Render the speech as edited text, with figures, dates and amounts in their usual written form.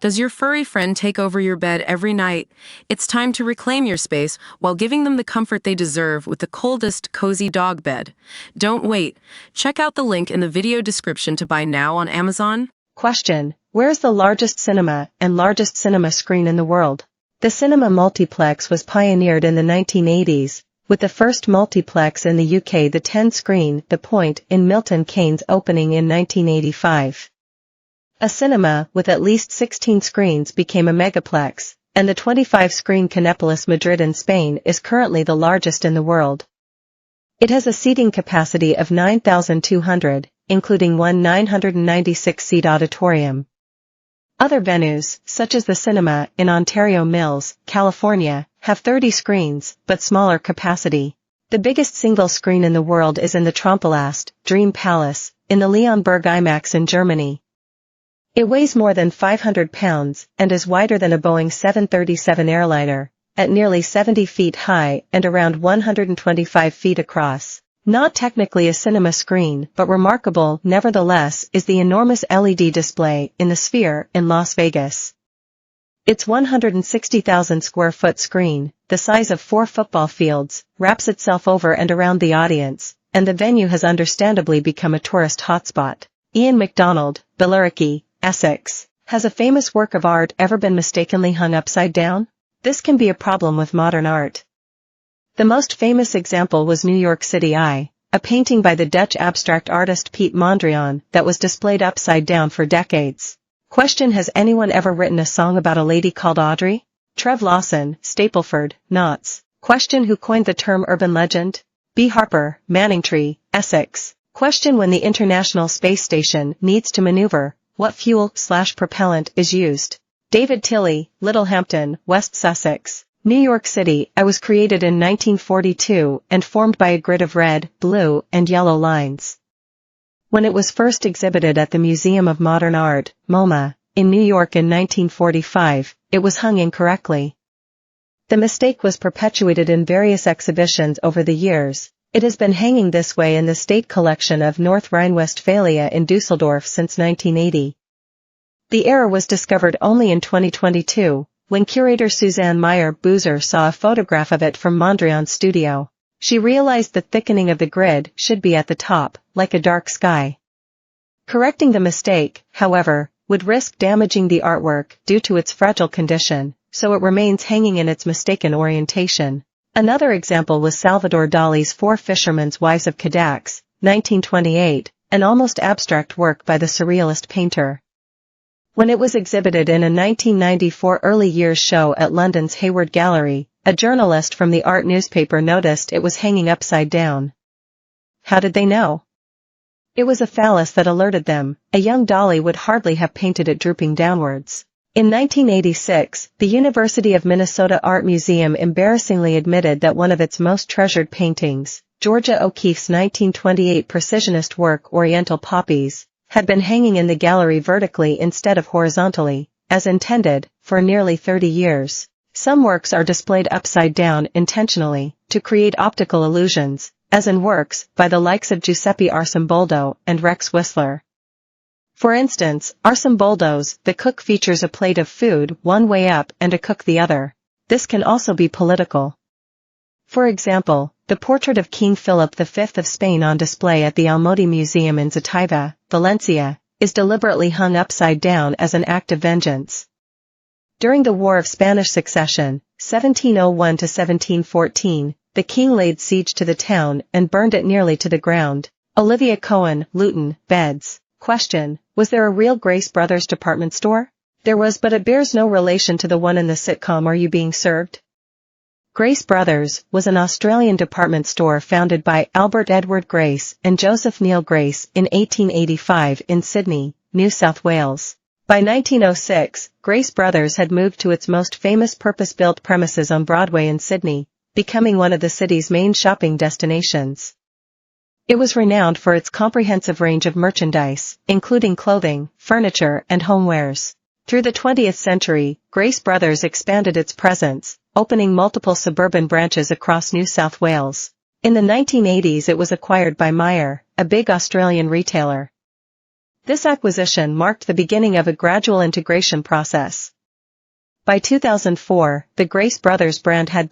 Does your furry friend take over your bed every night? It's time to reclaim your space while giving them the comfort they deserve with the coldest, cozy dog bed. Don't wait. Check out the link in the video description to buy now on Amazon. Question: where is the largest cinema and largest cinema screen in the world? The cinema multiplex was pioneered in the 1980s, with the first multiplex in the UK, the 10-screen The Point in Milton Keynes, opening in 1985. A cinema with at least 16 screens became a megaplex, and the 25-screen Cinépolis Madrid in Spain is currently the largest in the world. It has a seating capacity of 9,200, including one 996-seat auditorium. Other venues, such as the cinema in Ontario Mills, California, have 30 screens, but smaller capacity. The biggest single screen in the world is in the Traumpalast, Dream Palace, in the Leonberg IMAX in Germany. It weighs more than 500 pounds and is wider than a Boeing 737 airliner, at nearly 70 feet high and around 125 feet across. Not technically a cinema screen, but remarkable nevertheless, is the enormous LED display in the Sphere in Las Vegas. Its 160,000 square foot screen, the size of 4 football fields, wraps itself over and around the audience, and the venue has understandably become a tourist hotspot. Ian MacDonald, Billericay, Essex. Has a famous work of art ever been mistakenly hung upside down? This can be a problem with modern art. The most famous example was New York City Eye, a painting by the Dutch abstract artist Piet Mondrian that was displayed upside down for decades. Question: has anyone ever written a song about a lady called Audrey? Trev Lawson, Stapleford, Notts. Question: who coined the term urban legend? B. Harper, Manningtree, Essex. Question: when the International Space Station needs to maneuver, what fuel/propellant is used? David Tilley, Littlehampton, West Sussex. New York City Eye was created in 1942 and formed by a grid of red, blue, and yellow lines. When it was first exhibited at the Museum of Modern Art, MoMA, in New York in 1945, it was hung incorrectly. The mistake was perpetuated in various exhibitions over the years. It has been hanging this way in the State Collection of North Rhine-Westphalia in Dusseldorf since 1980. The error was discovered only in 2022, when curator Suzanne Meyer-Boozer saw a photograph of it from Mondrian's studio. She realized the thickening of the grid should be at the top, like a dark sky. Correcting the mistake, however, would risk damaging the artwork due to its fragile condition, so it remains hanging in its mistaken orientation. Another example was Salvador Dali's Four Fishermen's Wives of Cadaqués, 1928, an almost abstract work by the Surrealist painter. When it was exhibited in a 1994 early years show at London's Hayward Gallery, a journalist from the art newspaper noticed it was hanging upside down. How did they know? It was a phallus that alerted them. A young Dali would hardly have painted it drooping downwards. In 1986, the University of Minnesota Art Museum embarrassingly admitted that one of its most treasured paintings, Georgia O'Keeffe's 1928 precisionist work Oriental Poppies, had been hanging in the gallery vertically instead of horizontally, as intended, for nearly 30 years. Some works are displayed upside down intentionally, to create optical illusions, as in works by the likes of Giuseppe Arcimboldo and Rex Whistler. For instance, Arcimboldo's The Cook features a plate of food one way up and a cook the other. This can also be political. For example, the portrait of King Philip V of Spain on display at the Almodi Museum in Zataiva, Valencia, is deliberately hung upside down as an act of vengeance. During the War of Spanish Succession, 1701 to 1714, the king laid siege to the town and burned it nearly to the ground. Olivia Cohen, Luton, Beds. Question: was there a real Grace Brothers department store? There was, but it bears no relation to the one in the sitcom Are You Being Served? Grace Brothers was an Australian department store founded by Albert Edward Grace and Joseph Neil Grace in 1885 in Sydney, New South Wales. By 1906, Grace Brothers had moved to its most famous purpose-built premises on Broadway in Sydney, becoming one of the city's main shopping destinations. It was renowned for its comprehensive range of merchandise, including clothing, furniture, and homewares. Through the 20th century, Grace Brothers expanded its presence, opening multiple suburban branches across New South Wales. In the 1980s it was acquired by Myer, a big Australian retailer. This acquisition marked the beginning of a gradual integration process. By 2004, the Grace Brothers brand had